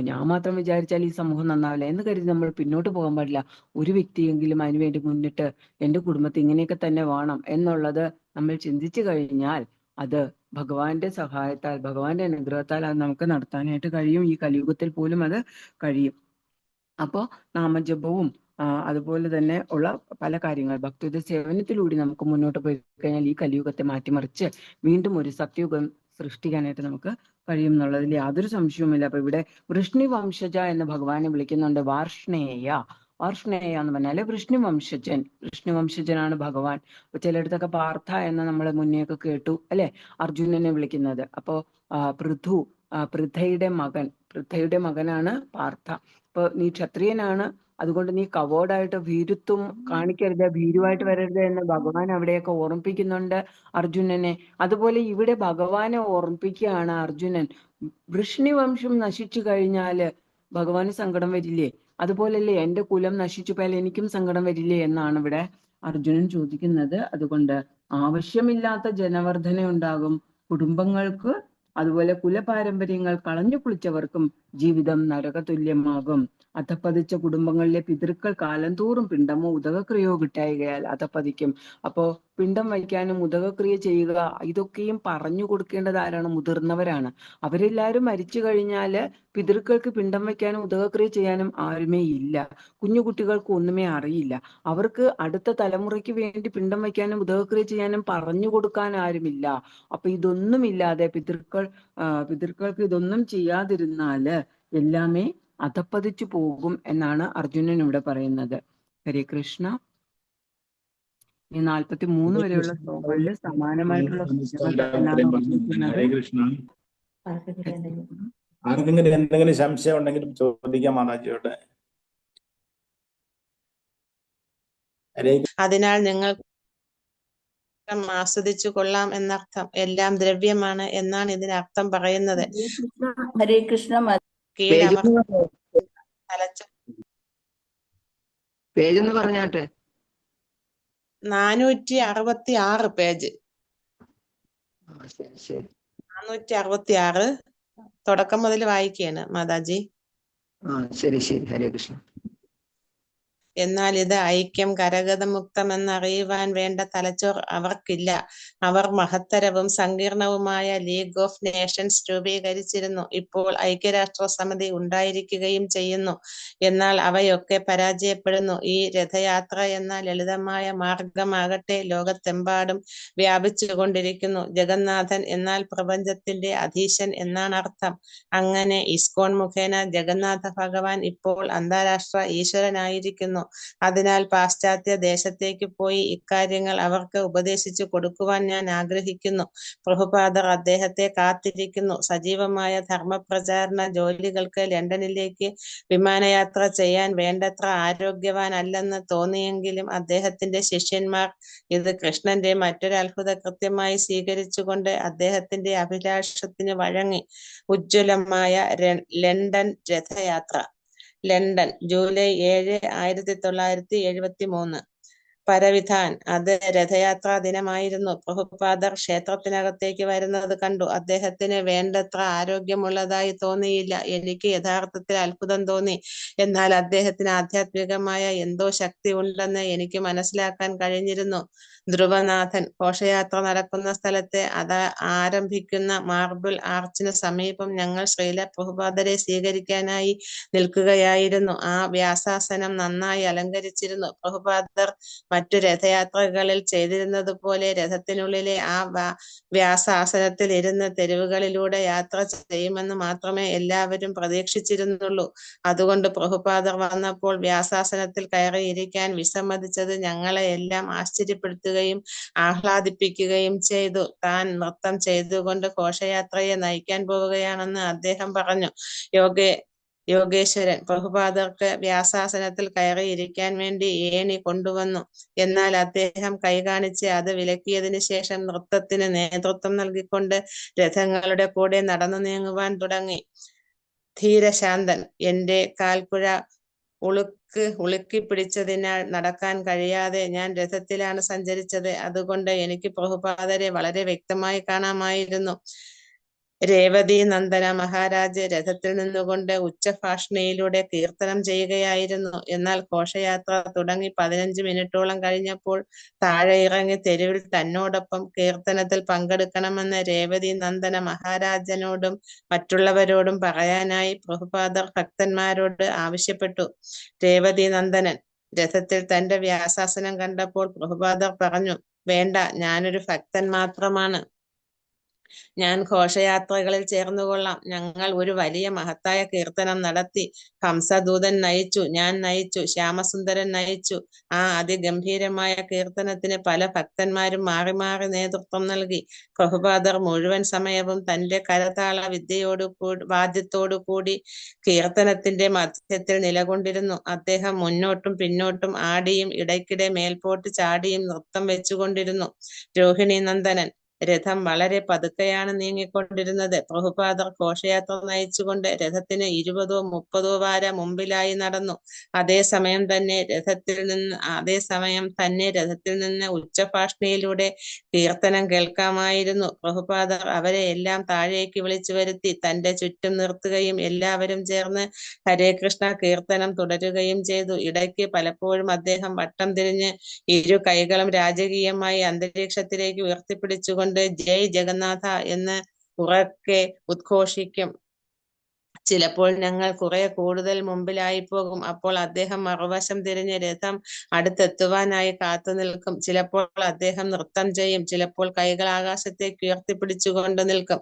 ഞാൻ മാത്രം വിചാരിച്ചാൽ ഈ സമൂഹം നന്നാവില്ല എന്ന് കരുതി നമ്മൾ പിന്നോട്ട് പോകാൻ പാടില്ല. ഒരു വ്യക്തിയെങ്കിലും അതിനുവേണ്ടി മുന്നിട്ട് എന്റെ കുടുംബത്തിൽ ഇങ്ങനെയൊക്കെ തന്നെ വേണം എന്നുള്ളത് നമ്മൾ ചിന്തിച്ചു കഴിഞ്ഞാൽ അത് ഭഗവാന്റെ സഹായത്താൽ, ഭഗവാന്റെ അനുഗ്രഹത്താൽ അത് നമുക്ക് നടത്താനായിട്ട് കഴിയും. ഈ കലിയുഗത്തിൽ പോലും അത് കഴിയും. അപ്പോ നാമജപവും അതുപോലെ തന്നെ ഉള്ള പല കാര്യങ്ങൾ ഭക്തിയുടെ സേവനത്തിലൂടെ നമുക്ക് മുന്നോട്ട് പോയി കഴിഞ്ഞാൽ ഈ കലിയുഗത്തെ മാറ്റിമറിച്ച് വീണ്ടും ഒരു സത്യയുഗം സൃഷ്ടിക്കാനായിട്ട് നമുക്ക് കഴിയും എന്നുള്ളതിൽ യാതൊരു സംശയവുമില്ല. അപ്പൊ ഇവിടെ വൃഷ്ണി വംശജ എന്ന് ഭഗവാനെ വിളിക്കുന്നുണ്ട്. വാർഷ്ണേയ എന്ന് പറഞ്ഞാല് വൃഷ്ണുവംശജൻ. വംശജനാണ് ഭഗവാൻ. അപ്പൊ ചിലയിടത്തൊക്കെ പാർത്ഥ എന്ന് നമ്മൾ മുന്നെയൊക്കെ കേട്ടു അല്ലെ, അർജുനനെ വിളിക്കുന്നത്. അപ്പോ പൃഥയുടെ മകനാണ് പാർത്ഥ. ഇപ്പൊ നീ ക്ഷത്രിയനാണ്, അതുകൊണ്ട് നീ കവേർഡായിട്ട് ഭീരുത്വം കാണിക്കരുത്, ഭീരുവായിട്ട് വരരുത് എന്ന് ഭഗവാൻ അവിടെയൊക്കെ ഓർമ്മിപ്പിക്കുന്നുണ്ട് അർജുനനെ. അതുപോലെ ഇവിടെ ഭഗവാനെ ഓർമ്മിപ്പിക്കുകയാണ് അർജുനൻ. വൃഷ്ണിവംശം നശിച്ചു കഴിഞ്ഞാല് ഭഗവാന് സങ്കടം വരില്ലേ? അതുപോലല്ലേ എന്റെ കുലം നശിച്ചു പോയാൽ എനിക്കും സങ്കടം വരില്ലേ എന്നാണ് ഇവിടെ അർജുനൻ ചോദിക്കുന്നത്. അതുകൊണ്ട് ആവശ്യമില്ലാത്ത ജനവർദ്ധന ഉണ്ടാകും കുടുംബങ്ങൾക്ക്, അതുപോലെ കുലപാരമ്പര്യങ്ങൾ കളഞ്ഞു കുളിച്ചവർക്കും ജീവിതം നരകതുല്യമാകും. അധപ്പതിച്ച കുടുംബങ്ങളിലെ പിതൃക്കൾ കാലം തോറും പിണ്ടമോ ഉദകക്രിയോ കിട്ടായികയാൽ അധപ്പതിക്കും. അപ്പോ പിണ്ടം വയ്ക്കാനും ഉദകക്രിയ ചെയ്യുക ഇതൊക്കെയും പറഞ്ഞു കൊടുക്കേണ്ടത് ആരാണ്? മുതിർന്നവരാണ്. അവരെല്ലാവരും മരിച്ചു കഴിഞ്ഞാല് പിതൃക്കൾക്ക് പിണ്ടം വയ്ക്കാനും ഉദകക്രിയ ചെയ്യാനും ആരുമേ ഇല്ല. കുഞ്ഞു കുട്ടികൾക്ക് ഒന്നുമേ അറിയില്ല. അവർക്ക് അടുത്ത തലമുറയ്ക്ക് വേണ്ടി പിണ്ടം വയ്ക്കാനും ഉദകക്രിയ ചെയ്യാനും പറഞ്ഞു കൊടുക്കാൻ ആരുമില്ല. അപ്പൊ ഇതൊന്നുമില്ലാതെ പിതൃക്കൾക്ക് ഇതൊന്നും ചെയ്യാതിരുന്നാല് എല്ലാമേ അധപ്പതിച്ചു പോകും എന്നാണ് അർജുനൻ ഇവിടെ പറയുന്നത്. ഹരേ കൃഷ്ണ. ഈ 43 വരെയുള്ള ശ്ലോകങ്ങളിൽ സമാനമായിട്ടുള്ള എന്നാണ് പറഞ്ഞിരിക്കുന്നത്. ഹരേ കൃഷ്ണ. ആർക്കെങ്കിലും എന്തെങ്കിലും സംശയം ഉണ്ടെങ്കിലും ചോദിക്കാം മാതാജിയോട്. അതിനാൽ നിങ്ങൾ ആസ്വദിച്ചു കൊള്ളാം എന്നർത്ഥം. എല്ലാം ദ്രവ്യമാണ് എന്നാണ് ഇതിനർത്ഥം പറയുന്നത്. ഹരേ കൃഷ്ണ. പേജ് പറഞ്ഞാട്ടെ. 466 പേജ്. 466 തുടക്കം മുതൽ വായിക്കുകയാണ് മാതാജി. ശരി ശരി. ഹരേ കൃഷ്ണ. എന്നാൽ ഇത് ഐക്യം കരഗതമുക്തം എന്നറിയുവാൻ വേണ്ട തലച്ചോർ അവർക്കില്ല. അവർ മഹത്തരവും സങ്കീർണവുമായ ലീഗ് ഓഫ് നേഷൻസ് രൂപീകരിച്ചിരുന്നു. ഇപ്പോൾ ഐക്യരാഷ്ട്രസമിതി ഉണ്ടായിരിക്കുകയും ചെയ്യുന്നു. എന്നാൽ അവയൊക്കെ പരാജയപ്പെടുന്നു. ഈ രഥയാത്ര എന്ന ലളിതമായ മാർഗമാകട്ടെ ലോകത്തെമ്പാടും വ്യാപിച്ചുകൊണ്ടിരിക്കുന്നു. ജഗന്നാഥൻ എന്നാൽ പ്രപഞ്ചത്തിന്റെ അധീശൻ എന്നാണ് അർത്ഥം. അങ്ങനെ ഇസ്കോൺ മുഖേന ജഗന്നാഥ ഭഗവാൻ ഇപ്പോൾ അന്താരാഷ്ട്ര ഈശ്വരനായിരിക്കുന്നു. അതിനാൽ പാശ്ചാത്യ ദേശത്തേക്ക് പോയി ഇക്കാര്യങ്ങൾ അവർക്ക് ഉപദേശിച്ചു കൊടുക്കുവാൻ ഞാൻ ആഗ്രഹിക്കുന്നു. പ്രഭുപാദർ അദ്ദേഹത്തെ കാത്തിരിക്കുന്നു. സജീവമായ ധർമ്മപ്രചാരണ ജോലികൾക്ക് ലണ്ടനിലേക്ക് വിമാനയാത്ര ചെയ്യാൻ വേണ്ടത്ര ആരോഗ്യവാനല്ലെന്ന് തോന്നിയെങ്കിലും അദ്ദേഹത്തിന്റെ ശിഷ്യന്മാർ ഇത് കൃഷ്ണന്റെ മറ്റൊരു അത്ഭുത കൃത്യമായി സ്വീകരിച്ചുകൊണ്ട് അദ്ദേഹത്തിന്റെ അഭിലാഷത്തിന് വഴങ്ങി. ഉജ്ജ്വലമായ ലണ്ടൻ രഥയാത്ര. London July 7, 1973. പരവിധാൻ. അത് രഥയാത്രാ ദിനമായിരുന്നു. പ്രഭുപാദർ ക്ഷേത്രത്തിനകത്തേക്ക് വരുന്നത് കണ്ടു. അദ്ദേഹത്തിന് വേണ്ടത്ര ആരോഗ്യമുള്ളതായി തോന്നിയില്ല. എനിക്ക് യഥാർത്ഥത്തിൽ അത്ഭുതം തോന്നി. എന്നാൽ അദ്ദേഹത്തിന് ആധ്യാത്മികമായ എന്തോ ശക്തി ഉണ്ടെന്ന് എനിക്ക് മനസ്സിലാക്കാൻ കഴിഞ്ഞിരുന്നു. ധ്രുവനാഥൻ. ഘോഷയാത്ര നടക്കുന്ന സ്ഥലത്തെ ആരംഭിക്കുന്ന മാർബിൾ ആർച്ചിന് സമീപം ഞങ്ങൾ ശ്രീല പ്രഭുപാദരെ സ്വീകരിക്കാനായി നിൽക്കുകയായിരുന്നു. ആ വ്യാസാസനം നന്നായി അലങ്കരിച്ചിരുന്നു. പ്രഭുപാദർ മറ്റു രഥയാത്രകളിൽ ചെയ്തിരുന്നത് പോലെ രഥത്തിനുള്ളിലെ ആ വ്യാസാസനത്തിൽ ഇരുന്ന് തെരുവുകളിലൂടെ യാത്ര ചെയ്യുമെന്ന് മാത്രമേ എല്ലാവരും പ്രതീക്ഷിച്ചിരുന്നുള്ളൂ. അതുകൊണ്ട് പ്രഭുപാദർ വന്നപ്പോൾ വ്യാസാസനത്തിൽ കയറിയിരിക്കാൻ വിസമ്മതിച്ചത് ഞങ്ങളെ എല്ലാം ആശ്ചര്യപ്പെടുത്തുകയും ആഹ്ലാദിപ്പിക്കുകയും ചെയ്തു. താൻ നൃത്തം ചെയ്തുകൊണ്ട് ഘോഷയാത്രയെ നയിക്കാൻ പോവുകയാണെന്ന് അദ്ദേഹം പറഞ്ഞു. യോഗേശ്വരൻ. പ്രഭുപാദർക്ക് വ്യാസാസനത്തിൽ കയറിയിരിക്കാൻ വേണ്ടി ഏണി കൊണ്ടുവന്നു. എന്നാൽ അദ്ദേഹം കൈകാണിച്ച് അത് വിലക്കിയതിനു ശേഷം നൃത്തത്തിന് നേതൃത്വം നൽകിക്കൊണ്ട് രഥങ്ങളുടെ കൂടെ നടന്നു നീങ്ങുവാൻ തുടങ്ങി. ധീരശാന്തൻ. എന്റെ കാൽക്കുഴ ഉളുക്കി പിടിച്ചതിനാൽ നടക്കാൻ കഴിയാതെ ഞാൻ രഥത്തിലാണ് സഞ്ചരിച്ചത്. അതുകൊണ്ട് എനിക്ക് പ്രഭുപാദരെ വളരെ വ്യക്തമായി കാണാമായിരുന്നു. രേവതി നന്ദന മഹാരാജ് രഥത്തിൽ നിന്നുകൊണ്ട് ഉച്ചഭാഷണിയിലൂടെ കീർത്തനം ചെയ്യുകയായിരുന്നു. എന്നാൽ ഘോഷയാത്ര തുടങ്ങി 15 മിനിറ്റോളം കഴിഞ്ഞപ്പോൾ താഴെ ഇറങ്ങി തെരുവിൽ തന്നോടൊപ്പം കീർത്തനത്തിൽ പങ്കെടുക്കണമെന്ന് രേവതി നന്ദന മഹാരാജനോടും മറ്റുള്ളവരോടും പറയാനായി പ്രഭുപാദർ ഭക്തന്മാരോട് ആവശ്യപ്പെട്ടു. രേവതി നന്ദനൻ. രഥത്തിൽ തന്റെ വ്യാസാസനം കണ്ടപ്പോൾ പ്രഭുപാദർ പറഞ്ഞു, വേണ്ട, ഞാനൊരു ഭക്തൻ മാത്രമാണ്. ഞാൻ ഘോഷയാത്രകളിൽ ചേർന്നുകൊള്ളാം. ഞങ്ങൾ ഒരു വലിയ മഹത്തായ കീർത്തനം നടത്തി. ഹംസദൂതൻ നയിച്ചു, ഞാൻ നയിച്ചു, ശ്യാമസുന്ദരൻ നയിച്ചു. ആ അതിഗംഭീരമായ കീർത്തനത്തിന് പല ഭക്തന്മാരും മാറി മാറി നേതൃത്വം നൽകി. പ്രഭുപാദർ മുഴുവൻ സമയവും തന്റെ കരതാള വാദ്യത്തോടു കൂടി കീർത്തനത്തിന്റെ മധ്യത്തിൽ നിലകൊണ്ടിരുന്നു. അദ്ദേഹം മുന്നോട്ടും പിന്നോട്ടും ആടിയും ഇടയ്ക്കിടെ മേൽപോട്ട് ചാടിയും നൃത്തം വെച്ചുകൊണ്ടിരുന്നു. രോഹിണി നന്ദനൻ. രഥം വളരെ പതുക്കെയാണ് നീങ്ങിക്കൊണ്ടിരുന്നത്. പ്രഭുപാദർ ഘോഷയാത്ര നയിച്ചുകൊണ്ട് രഥത്തിന് 20-30 വാര മുമ്പിലായി നടന്നു. അതേസമയം തന്നെ രഥത്തിൽ നിന്ന് ഉച്ചഭാഷണിയിലൂടെ കീർത്തനം കേൾക്കാമായിരുന്നു. പ്രഭുപാദർ അവരെ എല്ലാം താഴേക്ക് വിളിച്ചു വരുത്തി തന്റെ ചുറ്റും നിർത്തുകയും എല്ലാവരും ചേർന്ന് ഹരേ കൃഷ്ണ കീർത്തനം തുടരുകയും ചെയ്തു. ഇടയ്ക്ക് പലപ്പോഴും അദ്ദേഹം വട്ടം തിരിഞ്ഞ് ഇരു കൈകളും രാജകീയമായി അന്തരീക്ഷത്തിലേക്ക് ഉയർത്തിപ്പിടിച്ചുകൊണ്ട് ജയ് ജഗന്നാഥ എന്ന് ഉറക്കെ ഉദ്ഘോഷിക്കും. ചിലപ്പോൾ ഞങ്ങൾ കുറെ കൂടുതൽ മുമ്പിലായി പോകും. അപ്പോൾ അദ്ദേഹം മറുവശം തിരിഞ്ഞ് രഥം അടുത്തെത്തുവാനായി കാത്തു നിൽക്കും. ചിലപ്പോൾ അദ്ദേഹം നൃത്തം ചെയ്യും. ചിലപ്പോൾ കൈകൾ ആകാശത്തേക്ക് ഉയർത്തിപ്പിടിച്ചുകൊണ്ട് നിൽക്കും.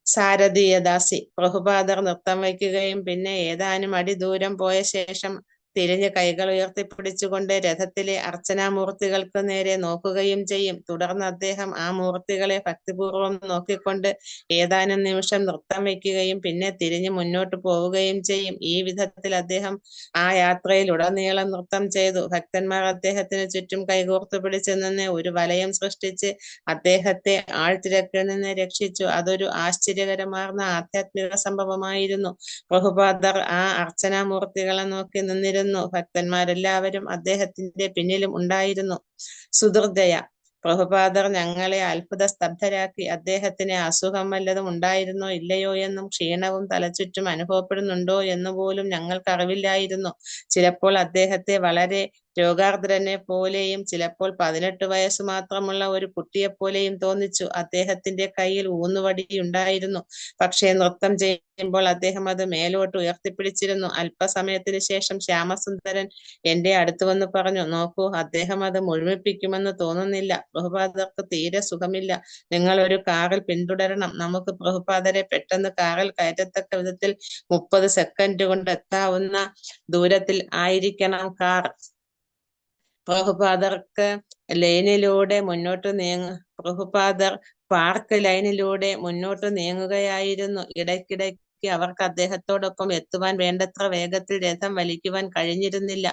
സാരഥീയദാസി പ്രഭുപാദർ നൃത്തം വയ്ക്കുകയും പിന്നെ ഏതാനും അടി ദൂരം പോയ ശേഷം തിരിഞ്ഞ് കൈകൾ ഉയർത്തിപ്പിടിച്ചുകൊണ്ട് രഥത്തിലെ അർച്ചനാമൂർത്തികൾക്ക് നേരെ നോക്കുകയും ചെയ്യും. തുടർന്ന് അദ്ദേഹം ആ മൂർത്തികളെ ഭക്തിപൂർവ്വം നോക്കിക്കൊണ്ട് ഏതാനും നിമിഷം നൃത്തം വയ്ക്കുകയും പിന്നെ തിരിഞ്ഞ് മുന്നോട്ട് പോവുകയും ചെയ്യും. ഈ വിധത്തിൽ അദ്ദേഹം ആ യാത്രയിൽ ഉടനീളം നൃത്തം ചെയ്തു. ഭക്തന്മാർ അദ്ദേഹത്തിന് ചുറ്റും കൈകോർത്തു പിടിച്ചു നിന്ന് ഒരു വലയം സൃഷ്ടിച്ച് അദ്ദേഹത്തെ ആൾത്തിരക്കിൽ നിന്ന് രക്ഷിച്ചു. അതൊരു ആശ്ചര്യകരമാർന്ന ആധ്യാത്മിക സംഭവമായിരുന്നു. പ്രഭുപാദർ ആ അർച്ചനാമൂർത്തികളെ നോക്കി നിന്നിരുന്നു. ഭക്തന്മാരെല്ലാവരും അദ്ദേഹത്തിന്റെ പിന്നിലും ഉണ്ടായിരുന്നു. സുഹൃദയ പ്രഭുപാദർ ഞങ്ങളെ അത്ഭുത സ്തബ്ധരാക്കി. അദ്ദേഹത്തിന് അസുഖം വല്ലതും ഉണ്ടായിരുന്നോ ഇല്ലയോ എന്നും ക്ഷീണവും തലചുറ്റും അനുഭവപ്പെടുന്നുണ്ടോ എന്നുപോലും ഞങ്ങൾക്ക് അറിവില്ലായിരുന്നു. ചിലപ്പോൾ അദ്ദേഹത്തെ വളരെ രോഗാർദ്രനെ പോലെയും ചിലപ്പോൾ 18 വയസ്സ് മാത്രമുള്ള ഒരു കുട്ടിയെപ്പോലെയും തോന്നിച്ചു. അദ്ദേഹത്തിന്റെ കയ്യിൽ ഊന്നുവടി ഉണ്ടായിരുന്നു. പക്ഷേ നൃത്തം ചെയ്യുമ്പോൾ അദ്ദേഹം അത് മേലോട്ട് ഉയർത്തിപ്പിടിച്ചിരുന്നു. അല്പസമയത്തിന് ശേഷം ശ്യാമസുന്ദരൻ എന്റെ അടുത്ത് വന്ന് പറഞ്ഞു, നോക്കൂ, അദ്ദേഹം അത് മുഴുമിപ്പിക്കുമെന്ന് തോന്നുന്നില്ല. പ്രഭുപാദർക്ക് തീരെ സുഖമില്ല. നിങ്ങൾ ഒരു കാറിൽ പിന്തുടരണം. നമുക്ക് പ്രഭുപാദരെ പെട്ടെന്ന് കാറിൽ കയറ്റത്തക്ക വിധത്തിൽ 30 സെക്കൻഡ് കൊണ്ട് എത്താവുന്ന ദൂരത്തിൽ ആയിരിക്കണം കാർ. പ്രഭുപാദർ പാർക്ക് ലൈനിലൂടെ മുന്നോട്ട് നീങ്ങുകയായിരുന്നു. ഇടയ്ക്കിടയ്ക്ക് അവർക്ക് അദ്ദേഹത്തോടൊപ്പം എത്തുവാൻ വേണ്ടത്ര വേഗത്തിൽ രഥം വലിക്കുവാൻ കഴിഞ്ഞിരുന്നില്ല.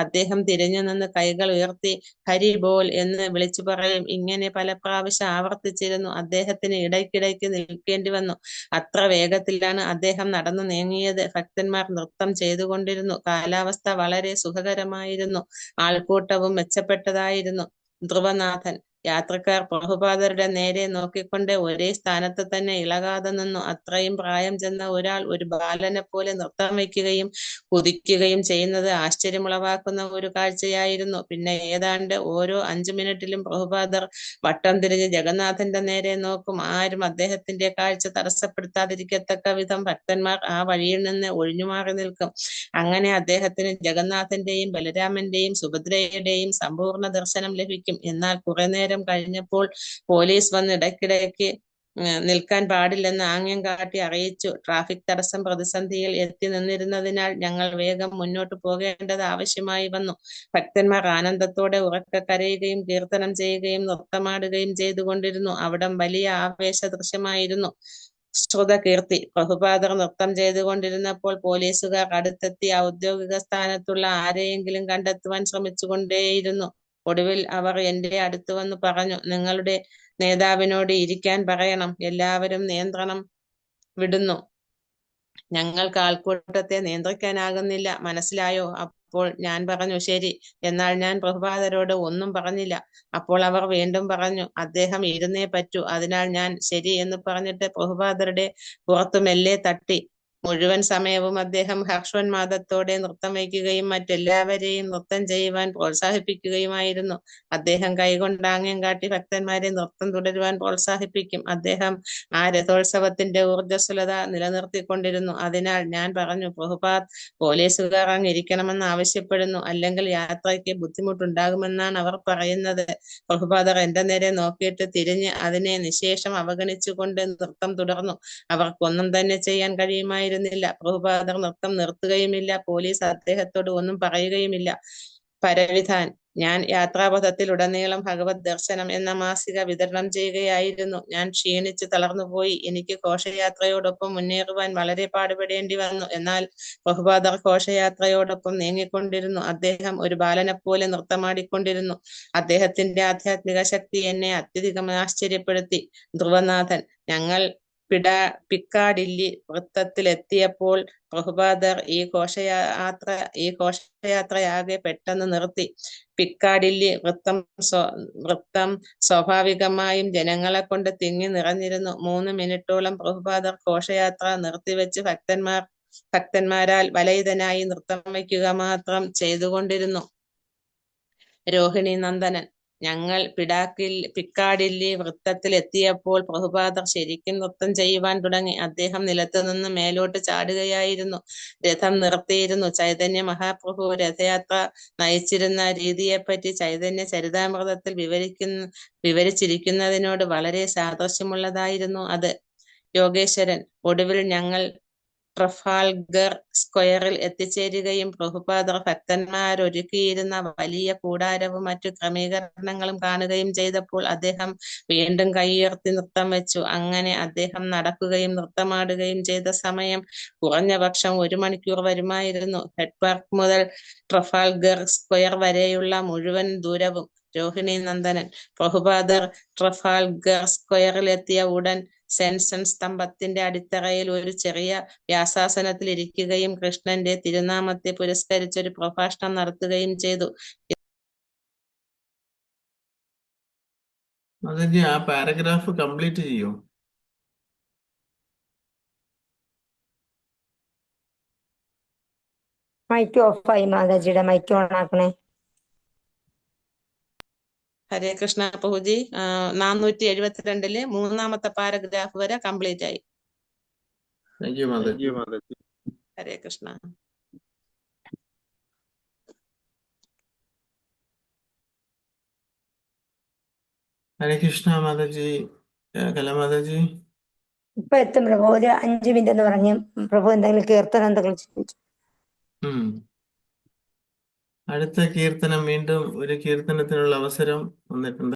അദ്ദേഹം തിരിഞ്ഞു നിന്ന് കൈകൾ ഉയർത്തി ഹരി ബോൾ എന്ന് വിളിച്ചു പറയും. ഇങ്ങനെ പല പ്രാവശ്യം ആവർത്തിച്ചിരുന്നു. അദ്ദേഹത്തിന് ഇടയ്ക്കിടയ്ക്ക് നിൽക്കേണ്ടി വന്നു. അത്ര വേഗത്തിലാണ് അദ്ദേഹം നടന്നു നീങ്ങിയത്. ഭക്തന്മാർ നൃത്തം ചെയ്തുകൊണ്ടിരുന്നു. കാലാവസ്ഥ വളരെ സുഖകരമായിരുന്നു. ആൾക്കൂട്ടവും മെച്ചപ്പെട്ടതായിരുന്നു. ധ്രുവനാഥൻ യാത്രക്കാർ പ്രഭുപാദരുടെ നേരെ നോക്കിക്കൊണ്ട് ഒരേ സ്ഥാനത്ത് തന്നെ ഇളകാതെ നിന്നു. അത്രയും പ്രായം ചെന്ന ഒരാൾ ഒരു ബാലനെ പോലെ നൃത്തം വയ്ക്കുകയും കുതിക്കുകയും ചെയ്യുന്നത് ആശ്ചര്യമുളവാക്കുന്ന ഒരു കാഴ്ചയായിരുന്നു. പിന്നെ ഏതാണ്ട് ഓരോ 5 മിനിറ്റിലും പ്രഭുപാദർ വട്ടം തിരിഞ്ഞ് ജഗന്നാഥന്റെ നേരെ നോക്കും. ആരും അദ്ദേഹത്തിന്റെ കാഴ്ച തടസ്സപ്പെടുത്താതിരിക്കത്തക്ക വിധം ഭക്തന്മാർ ആ വഴിയിൽ നിന്ന് ഒഴിഞ്ഞുമാറി നിൽക്കും. അങ്ങനെ അദ്ദേഹത്തിന് ജഗന്നാഥന്റെയും ബലരാമന്റെയും സുഭദ്രയുടെയും സമ്പൂർണ്ണ ദർശനം ലഭിക്കും. എന്നാൽ കുറെ നേരം കഴിഞ്ഞപ്പോൾ പോലീസ് വന്ന് ഇടയ്ക്കിടയ്ക്ക് നിൽക്കാൻ പാടില്ലെന്ന് ആംഗ്യം കാട്ടി അറിയിച്ചു. ട്രാഫിക് തടസ്സം പ്രതിസന്ധിയിൽ എത്തി നിന്നിരുന്നതിനാൽ ഞങ്ങൾ വേഗം മുന്നോട്ട് പോകേണ്ടത് ആവശ്യമായി വന്നു. ഭക്തന്മാർ ആനന്ദത്തോടെ ഉറക്കെ കരയുകയും കീർത്തനം ചെയ്യുകയും നൃത്തമാടുകയും ചെയ്തുകൊണ്ടിരുന്നു. അവിടം വലിയ ആവേശ ദൃശ്യമായിരുന്നു. ശ്രുതകീർത്തി പ്രഭുപാദർ നൃത്തം ചെയ്തുകൊണ്ടിരുന്നപ്പോൾ പോലീസുകാർ അടുത്തെത്തി ഔദ്യോഗിക സ്ഥാനത്തുള്ള ആരെയെങ്കിലും കണ്ടെത്തുവാൻ ശ്രമിച്ചുകൊണ്ടേയിരുന്നു. ഒടുവിൽ അവർ എന്റെ അടുത്ത് വന്ന് പറഞ്ഞു, നിങ്ങളുടെ നേതാവിനോട് ഇരിക്കാൻ പറയണം. എല്ലാവരും നിയന്ത്രണം വിടുന്നു. ഞങ്ങൾക്ക് ആൾക്കൂട്ടത്തെ നിയന്ത്രിക്കാനാകുന്നില്ല. മനസ്സിലായോ? അപ്പോൾ ഞാൻ പറഞ്ഞു, ശരി. എന്നാൽ ഞാൻ പ്രഭുപാദരോട് ഒന്നും പറഞ്ഞില്ല. അപ്പോൾ അവർ വീണ്ടും പറഞ്ഞു, അദ്ദേഹം ഇരുന്നേ പറ്റൂ. അതിനാൽ ഞാൻ ശരി എന്ന് പറഞ്ഞിട്ട് പ്രഭുപാദരുടെ പുറത്തു മെല്ലെ തട്ടി. മുഴുവൻ സമയവും അദ്ദേഹം ഹർഷോന്മാദത്തോടെ നൃത്തം വയ്ക്കുകയും മറ്റെല്ലാവരെയും നൃത്തം ചെയ്യുവാൻ പ്രോത്സാഹിപ്പിക്കുകയുമായിരുന്നു. അദ്ദേഹം കൈകൊണ്ട് ആംഗ്യം കാട്ടി ഭക്തന്മാരെ നൃത്തം തുടരുവാൻ പ്രോത്സാഹിപ്പിക്കും. അദ്ദേഹം ആ രഥോത്സവത്തിന്റെ ഊർജ്ജസ്വലത നിലനിർത്തിക്കൊണ്ടിരുന്നു. അതിനാൽ ഞാൻ പറഞ്ഞു, പ്രഭുപാദ്, പോലീസുകാർ അങ്ങ് ഇരിക്കണമെന്ന് ആവശ്യപ്പെടുന്നു, അല്ലെങ്കിൽ യാത്രയ്ക്ക് ബുദ്ധിമുട്ടുണ്ടാകുമെന്നാണ് അവർ പറയുന്നത്. പ്രഭുപാദർ എന്റെ നേരെ നോക്കിയിട്ട് തിരിഞ്ഞ് അതിനെ നിശേഷം അവഗണിച്ചുകൊണ്ട് നൃത്തം തുടർന്നു. അവർക്കൊന്നും തന്നെ ചെയ്യാൻ കഴിയുമായിരുന്നില്ല. പ്രഭുപാദർ നൃത്തം നിർത്തുകയുമില്ല. പോലീസ് അദ്ദേഹത്തോട് ഒന്നും പറയുകയുമില്ല. പരവിധാൻ. ഞാൻ യാത്രാപഥത്തിലുടനീളം ഭഗവത് ദർശനം എന്ന മാസിക വിതരണം ചെയ്യുകയായിരുന്നു. ഞാൻ ക്ഷീണിച്ച് തളർന്നുപോയി. എനിക്ക് ഘോഷയാത്രയോടൊപ്പം മുന്നേറുവാൻ വളരെ പാടുപെടേണ്ടി വന്നു. എന്നാൽ പ്രഭുപാദർ ഘോഷയാത്രയോടൊപ്പം നീങ്ങിക്കൊണ്ടിരുന്നു. അദ്ദേഹം ഒരു ബാലനെപ്പോലെ നൃത്തമാടിക്കൊണ്ടിരുന്നു. അദ്ദേഹത്തിന്റെ ആധ്യാത്മിക ശക്തി എന്നെ അത്യധികം ആശ്ചര്യപ്പെടുത്തി. ധ്രുവനാഥൻ. ഞങ്ങൾ പിക്കാഡില്ലി വൃത്തത്തിലെത്തിയപ്പോൾ പ്രഭുപാദർ ഈ ഘോഷയാത്രയാകെ പെട്ടെന്ന് നിർത്തി. പിക്കാഡില്ലി വൃത്തം സ്വാഭാവികമായും ജനങ്ങളെ കൊണ്ട് തിങ്ങി നിറഞ്ഞിരുന്നു. 3 മിനിറ്റോളം പ്രഭുപാദർ ഘോഷയാത്ര നിർത്തിവെച്ച് ഭക്തന്മാരാൽ വലയിതനായി നൃത്തം വയ്ക്കുക മാത്രം ചെയ്തുകൊണ്ടിരുന്നു. രോഹിണി നന്ദനൻ. ഞങ്ങൾ പിക്കാഡില്ലി വൃത്തത്തിൽ എത്തിയപ്പോൾ പ്രഭുപാദർ ശരിക്കും നൃത്തം ചെയ്യുവാൻ തുടങ്ങി. അദ്ദേഹം നിലത്തു നിന്ന് മേലോട്ട് ചാടുകയായിരുന്നു. രഥം നിർത്തിയിരുന്നു. ചൈതന്യ മഹാപ്രഭു രഥയാത്ര നയിച്ചിരുന്ന രീതിയെപ്പറ്റി ചൈതന്യ ചരിതാമൃതത്തിൽ വിവരിച്ചിരിക്കുന്നതിനോട് വളരെ സാദൃശ്യമുള്ളതായിരുന്നു അത്. യോഗേശ്വരൻ. ഒടുവിൽ ഞങ്ങൾ ട്രഫാൽഗർ സ്ക്വയറിൽ എത്തിച്ചേരുകയും പ്രഭുപാദർ ഭക്തന്മാരൊരുക്കിയിരുന്ന വലിയ കൂടാരവും മറ്റു ക്രമീകരണങ്ങളും കാണുകയും ചെയ്തപ്പോൾ അദ്ദേഹം വീണ്ടും കൈയുയർത്തി നൃത്തം വെച്ചു. അങ്ങനെ അദ്ദേഹം നടക്കുകയും നൃത്തമാടുകയും ചെയ്ത സമയം കുറഞ്ഞപക്ഷം 1 മണിക്കൂർ വരുമായിരുന്നു. ഹെഡ് പാർക്ക് മുതൽ ട്രഫാൽഗർ സ്ക്വയർ വരെയുള്ള മുഴുവൻ ദൂരവും. രോഹിണി നന്ദനൻ. പ്രഭുപാദർ ട്രഫാൽഗർ സ്ക്വയറിൽ എത്തിയ ഉടൻ സെൻസൺ സ്തംഭത്തിന്റെ അടിത്തറയിൽ ഒരു ചെറിയ വ്യാസാസനത്തിൽ ഇരിക്കുകയും കൃഷ്ണന്റെ തിരുനാമത്തെ പുരസ്കരിച്ചൊരു പ്രഭാഷണം നടത്തുകയും ചെയ്തു. മാതാജി ആ പാരഗ്രാഫ് കംപ്ലീറ്റ് ചെയ്യൂ. മൈക്ക് ഓഫായി. മാതാജിയുടെ മൈക്ക് ഓൺ ആക്കണേ. ഹരേ കൃഷ്ണ പ്രഭുജി. 472 3-ാമത്തെ പാരഗ്രാഫ് വരെ കംപ്ലീറ്റ് ആയി. Thank you Mataji. ഹരേ കൃഷ്ണ. ഹരേ കൃഷ്ണ മാതാജി. കലാമാതാജി. ഇപ്പൊ എത്തും പ്രഭു. ഒരു 5 മിനിറ്റ് എന്ന് പറഞ്ഞു. പ്രഭു എന്തെങ്കിലും കീർത്തനം എന്തെങ്കിലും ചോദിച്ചു. അടുത്ത കീർത്തനം വീണ്ടും ഒരു കീർത്തനത്തിനുള്ള അവസരം വന്നിട്ടുണ്ട്.